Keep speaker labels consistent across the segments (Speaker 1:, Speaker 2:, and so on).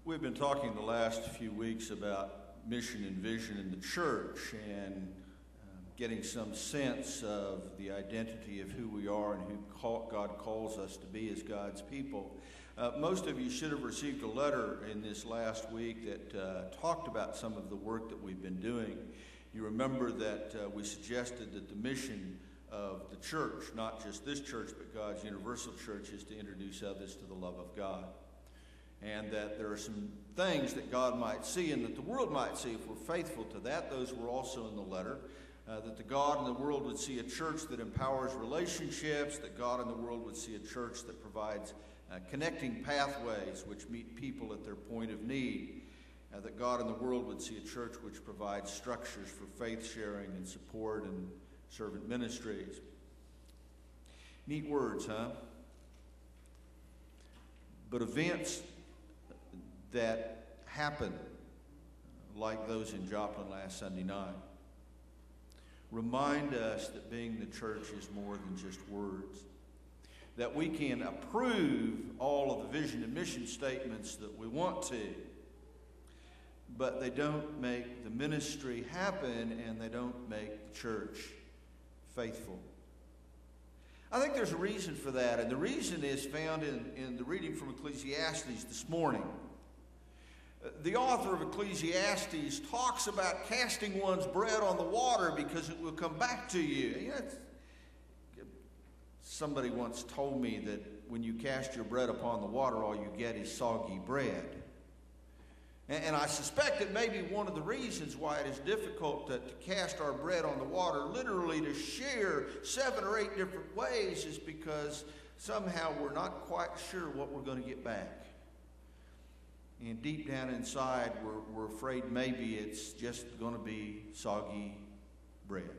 Speaker 1: We've been talking the last few weeks about mission and vision in the church and getting some sense of the identity of who we are and who God calls us to be as God's people. Most of you should have received a letter in this last week that talked about some of the work that we've been doing. You remember that we suggested that the mission of the church, not just this church, but God's universal church, is to introduce others to the love of God. And that there are some things that God might see and that the world might see if we're faithful to that. Those were also in the letter. That the God and the world would see a church that empowers relationships, that God and the world would see a church that provides connecting pathways which meet people at their point of need, that God and the world would see a church which provides structures for faith sharing and support and servant ministries. Neat words, huh? But events that happen, like those in Joplin last Sunday night, remind us that being the church is more than just words. That we can approve all of the vision and mission statements that we want to, but they don't make the ministry happen and they don't make the church faithful. I think there's a reason for that, and the reason is found in the reading from Ecclesiastes this morning. The author of Ecclesiastes talks about casting one's bread on the water because it will come back to you. Somebody once told me that when you cast your bread upon the water, all you get is soggy bread. And I suspect that maybe one of the reasons why it is difficult to cast our bread on the water, literally to share 7 or 8 different ways, is because somehow we're not quite sure what we're going to get back. And deep down inside, we're afraid maybe it's just going to be soggy bread.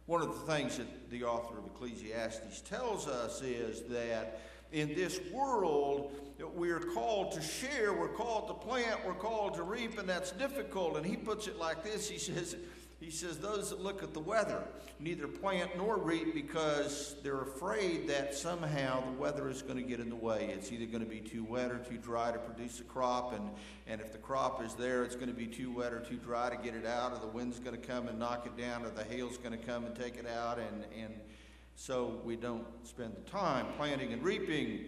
Speaker 1: One of the things that the author of Ecclesiastes tells us is that in this world, we're called to share, we're called to plant, we're called to reap, and that's difficult. And he puts it like this. He says, those that look at the weather neither plant nor reap because they're afraid that somehow the weather is going to get in the way. It's either going to be too wet or too dry to produce a crop, and if the crop is there, it's going to be too wet or too dry to get it out, or the wind's going to come and knock it down, or the hail's going to come and take it out, and so we don't spend the time planting and reaping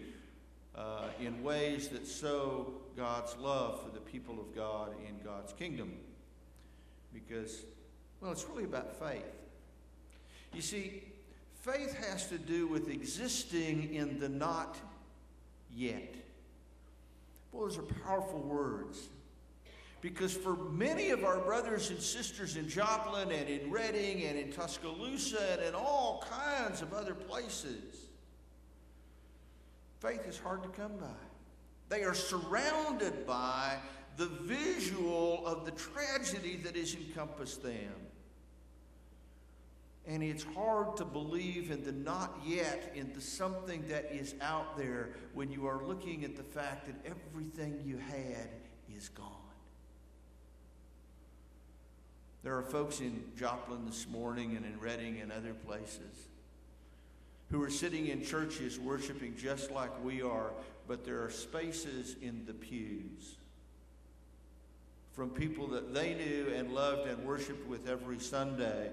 Speaker 1: in ways that sow God's love for the people of God in God's kingdom. Because, well, it's really about faith. You see, faith has to do with existing in the not yet. Boy, those are powerful words. Because for many of our brothers and sisters in Joplin and in Reading and in Tuscaloosa and in all kinds of other places, faith is hard to come by. They are surrounded by the visual of the tragedy that has encompassed them. And it's hard to believe in the not yet, in the something that is out there when you are looking at the fact that everything you had is gone. There are folks in Joplin this morning and in Reading and other places who are sitting in churches worshiping just like we are, but there are spaces in the pews from people that they knew and loved and worshiped with every Sunday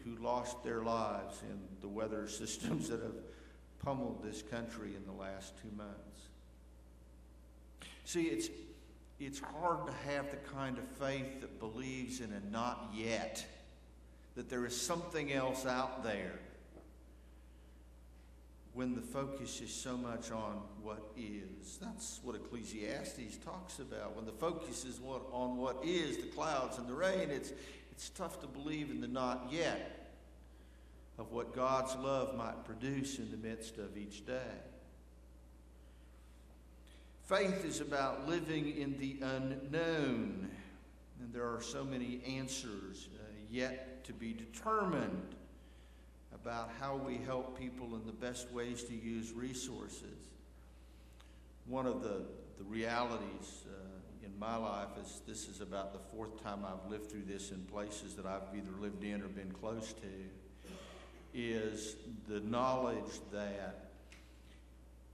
Speaker 1: who lost their lives in the weather systems that have pummeled this country in the last 2 months. See, it's hard to have the kind of faith that believes in a not yet, that there is something else out there, when the focus is so much on what is. That's what Ecclesiastes talks about. When the focus is on what is, the clouds and the rain, it's tough to believe in the not yet of what God's love might produce in the midst of each day. Faith is about living in the unknown, and there are so many answers yet to be determined about how we help people and the best ways to use resources. One of the realities in my life is this is about the 4th time I've lived through this in places that I've either lived in or been close to, is the knowledge that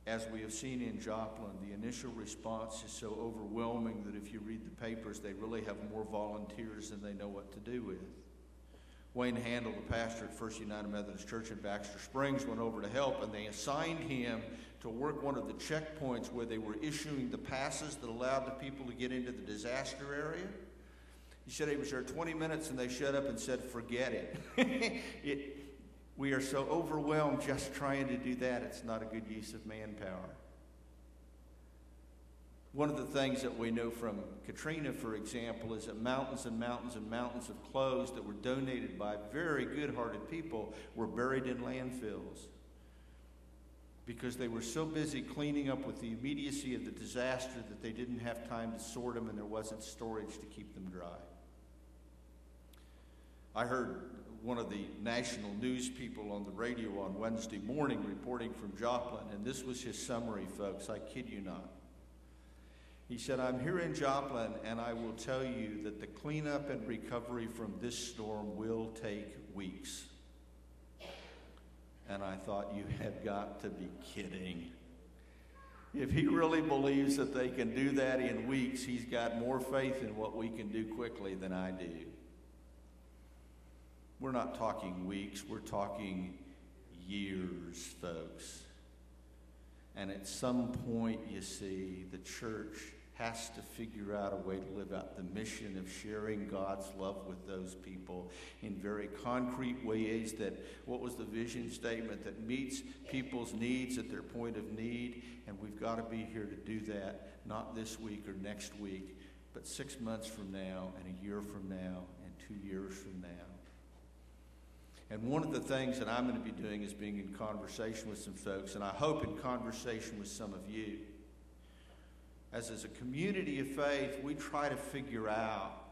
Speaker 1: as we have seen in Joplin, the initial response is so overwhelming that if you read the papers, they really have more volunteers than they know what to do with. Wayne Handel, the pastor at First United Methodist Church in Baxter Springs, went over to help, and they assigned him to work one of the checkpoints where they were issuing the passes that allowed the people to get into the disaster area. He said he was there 20 minutes, and they shut up and said, forget it. We are so overwhelmed just trying to do that. It's not a good use of manpower. One of the things that we know from Katrina, for example, is that mountains and mountains and mountains of clothes that were donated by very good-hearted people were buried in landfills because they were so busy cleaning up with the immediacy of the disaster that they didn't have time to sort them, and there wasn't storage to keep them dry. I heard one of the national news people on the radio on Wednesday morning reporting from Joplin, and this was his summary, folks. I kid you not. He said, I'm here in Joplin, and I will tell you that the cleanup and recovery from this storm will take weeks. And I thought, you have got to be kidding. If he really believes that they can do that in weeks, he's got more faith in what we can do quickly than I do. We're not talking weeks, we're talking years, folks. And at some point, you see, the church has to figure out a way to live out the mission of sharing God's love with those people in very concrete ways that, what was the vision statement, that meets people's needs at their point of need. And we've got to be here to do that, not this week or next week, but 6 months from now and a year from now and 2 years from now. And one of the things that I'm going to be doing is being in conversation with some folks, and I hope in conversation with some of you. As a community of faith, we try to figure out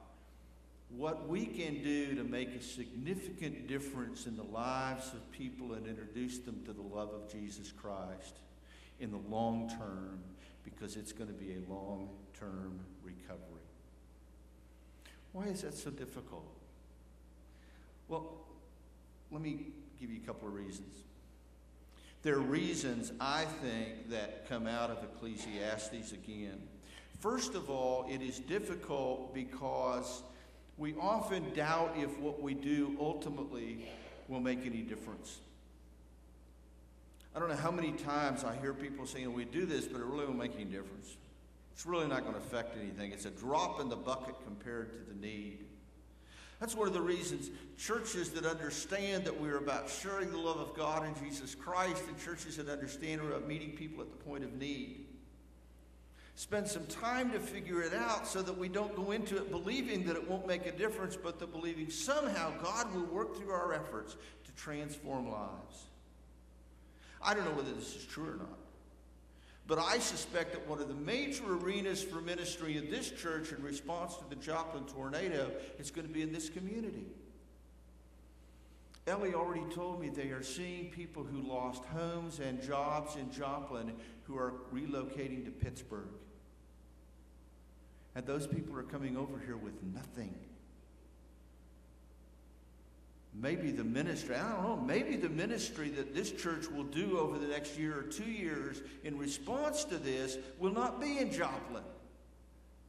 Speaker 1: what we can do to make a significant difference in the lives of people and introduce them to the love of Jesus Christ in the long term, because it's going to be a long-term recovery. Why is that so difficult? Well, let me give you a couple of reasons. There are reasons, I think, that come out of Ecclesiastes again. First of all, it is difficult because we often doubt if what we do ultimately will make any difference. I don't know how many times I hear people saying, we do this, but it really won't make any difference. It's really not going to affect anything. It's a drop in the bucket compared to the need. That's one of the reasons churches that understand that we're about sharing the love of God in Jesus Christ, and churches that understand we're about meeting people at the point of need, spend some time to figure it out so that we don't go into it believing that it won't make a difference, but that believing somehow God will work through our efforts to transform lives. I don't know whether this is true or not, but I suspect that one of the major arenas for ministry in this church in response to the Joplin tornado is going to be in this community. Ellie already told me they are seeing people who lost homes and jobs in Joplin who are relocating to Pittsburg. And those people are coming over here with nothing. Maybe the ministry, I don't know, maybe the ministry that this church will do over the next year or 2 years in response to this will not be in Joplin.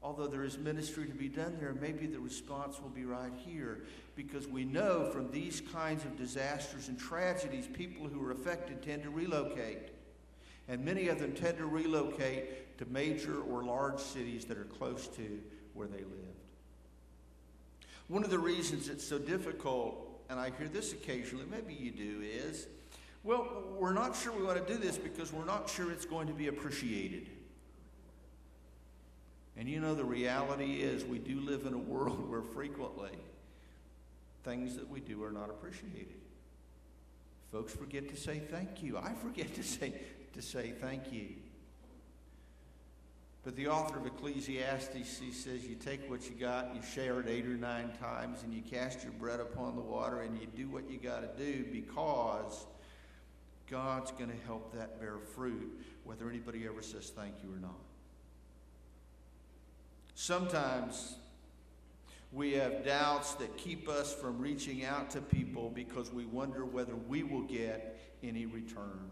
Speaker 1: Although there is ministry to be done there, maybe the response will be right here, because we know from these kinds of disasters and tragedies, people who are affected tend to relocate. And many of them tend to relocate to major or large cities that are close to where they lived. One of the reasons it's so difficult, and I hear this occasionally, maybe you do, is, well, we're not sure we want to do this because we're not sure it's going to be appreciated. And you know, the reality is we do live in a world where frequently things that we do are not appreciated. Folks forget to say thank you. I forget to say thank you. But the author of Ecclesiastes, he says, you take what you got and you share it 8 or 9 times, and you cast your bread upon the water, and you do what you got to do, because God's going to help that bear fruit, whether anybody ever says thank you or not. Sometimes we have doubts that keep us from reaching out to people because we wonder whether we will get any return.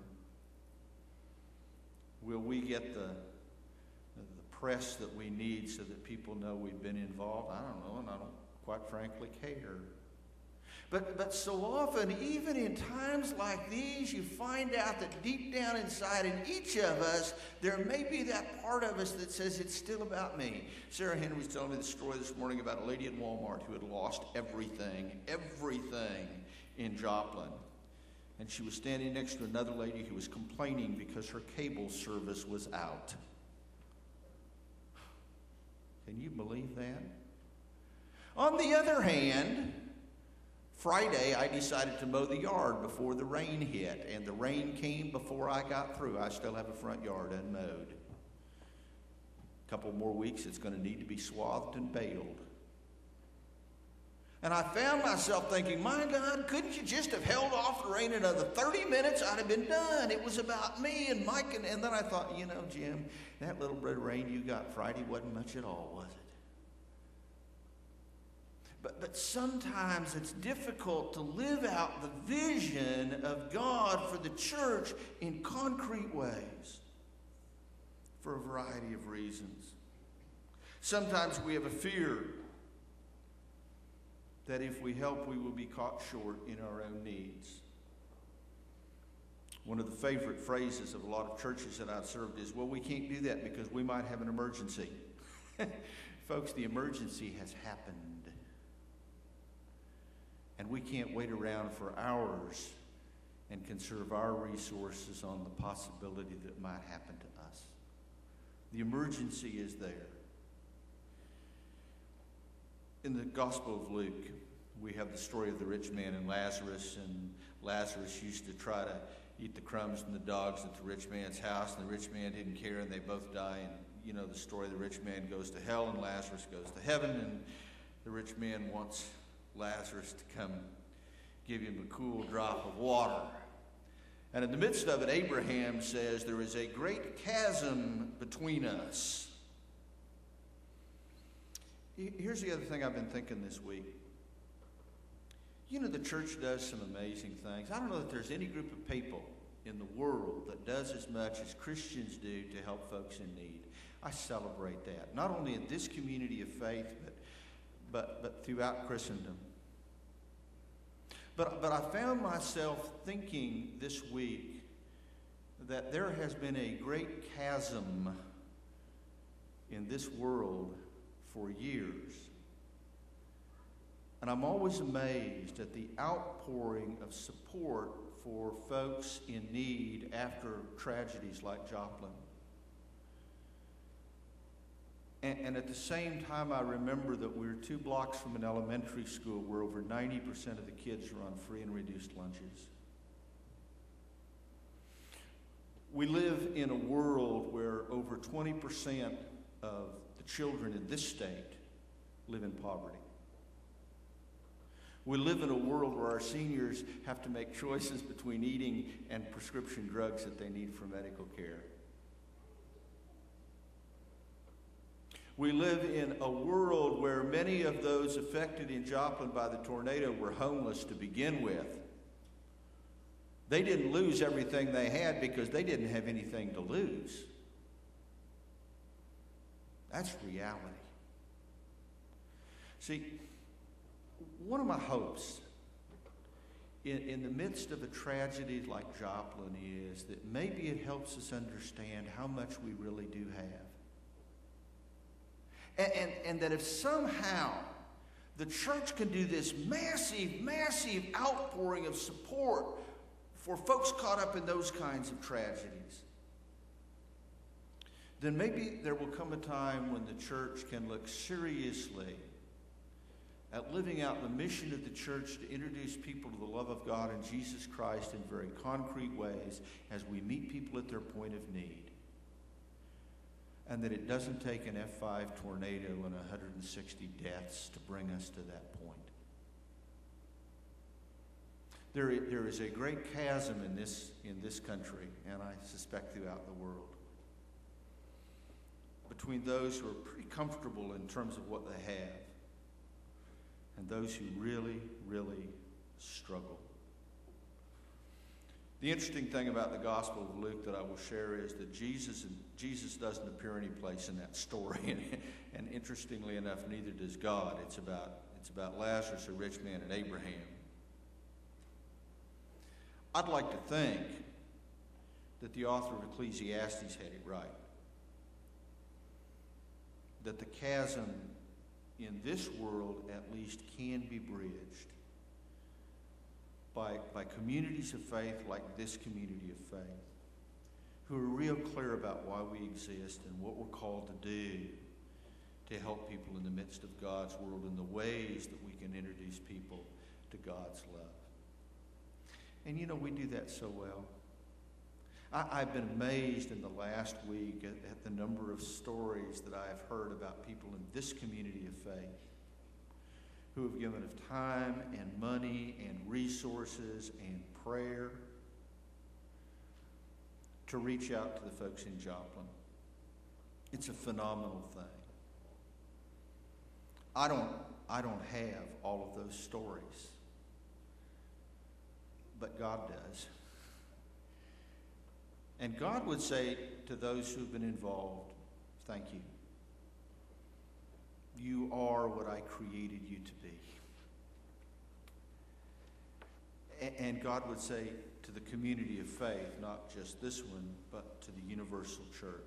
Speaker 1: Will we get the press that we need so that people know we've been involved? I don't know, and I don't quite frankly care. But so often, even in times like these, you find out that deep down inside in each of us, there may be that part of us that says it's still about me. Sarah Henry was telling me the story this morning about a lady at Walmart who had lost everything in Joplin. And she was standing next to another lady who was complaining because her cable service was out. Can you believe that? On the other hand, Friday, I decided to mow the yard before the rain hit, and the rain came before I got through. I still have a front yard unmowed. A couple more weeks, it's going to need to be swathed and baled. And I found myself thinking, my God, couldn't you just have held off the rain another 30 minutes? I'd have been done. It was about me and Mike. And then I thought, Jim, that little bit of rain you got Friday wasn't much at all, was it? But sometimes it's difficult to live out the vision of God for the church in concrete ways for a variety of reasons. Sometimes we have a fear that if we help, we will be caught short in our own needs. One of the favorite phrases of a lot of churches that I've served is, well, we can't do that because we might have an emergency. Folks, the emergency has happened. And we can't wait around for hours and conserve our resources on the possibility that it might happen to us. The emergency is there. In the Gospel of Luke, we have the story of the rich man and Lazarus Lazarus used to try to eat the crumbs from the dogs at the rich man's house, and the rich man didn't care, and they both die. And you know the story, the rich man goes to hell, and Lazarus goes to heaven, and the rich man wants Lazarus to come give him a cool drop of water. And in the midst of it, Abraham says, there is a great chasm between us. Here's the other thing I've been thinking this week. The church does some amazing things. I don't know that there's any group of people in the world that does as much as Christians do to help folks in need. I celebrate that, not only in this community of faith, but throughout Christendom. But I found myself thinking this week that there has been a great chasm in this world for years. And I'm always amazed at the outpouring of support for folks in need after tragedies like Joplin. And at the same time, I remember that we're 2 blocks from an elementary school where over 90% of the kids are on free and reduced lunches. We live in a world where over 20% of the children in this state live in poverty. We live in a world where our seniors have to make choices between eating and prescription drugs that they need for medical care. We live in a world where many of those affected in Joplin by the tornado were homeless to begin with. They didn't lose everything they had because they didn't have anything to lose. That's reality. See, one of my hopes in the midst of a tragedy like Joplin is that maybe it helps us understand how much we really do have. And that if somehow the church can do this massive, massive outpouring of support for folks caught up in those kinds of tragedies, then maybe there will come a time when the church can look seriously at living out the mission of the church to introduce people to the love of God and Jesus Christ in very concrete ways as we meet people at their point of need. And that it doesn't take an F5 tornado and 160 deaths to bring us to that point. There is a great chasm in this country, and I suspect throughout the world, between those who are pretty comfortable in terms of what they have and those who really, really struggle. The interesting thing about the Gospel of Luke that I will share is that Jesus doesn't appear any place in that story, and interestingly enough, neither does God. It's about Lazarus, a rich man, and Abraham. I'd like to think that the author of Ecclesiastes had it right. That the chasm in this world at least can be bridged by communities of faith like this community of faith, who are real clear about why we exist and what we're called to do to help people in the midst of God's world and the ways that we can introduce people to God's love. And you know, we do that so well. I've been amazed in the last week at the number of stories that I have heard about people in this community of faith who have given of time and money and resources and prayer to reach out to the folks in Joplin. It's a phenomenal thing. I don't have all of those stories, but God does. And God would say to those who've been involved, thank you. You are what I created you to be. And God would say to the community of faith, not just this one, but to the universal church,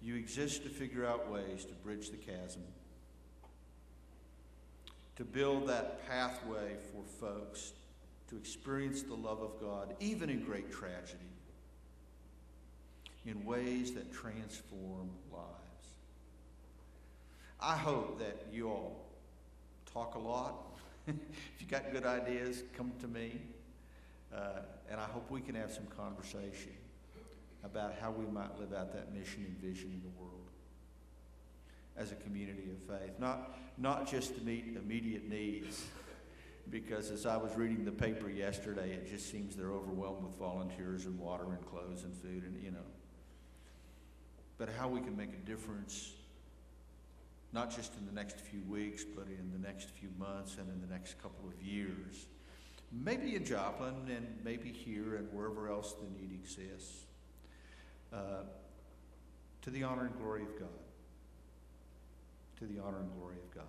Speaker 1: you exist to figure out ways to bridge the chasm, to build that pathway for folks to experience the love of God, even in great tragedy, in ways that transform lives. I hope that you all talk a lot. If you got good ideas, come to me. And I hope we can have some conversation about how we might live out that mission and vision in the world as a community of faith. Not just to meet immediate needs, because as I was reading the paper yesterday, it just seems they're overwhelmed with volunteers and water and clothes and food and, but how we can make a difference, not just in the next few weeks, but in the next few months and in the next couple of years. Maybe in Joplin and maybe here and wherever else the need exists. To the honor and glory of God. To the honor and glory of God.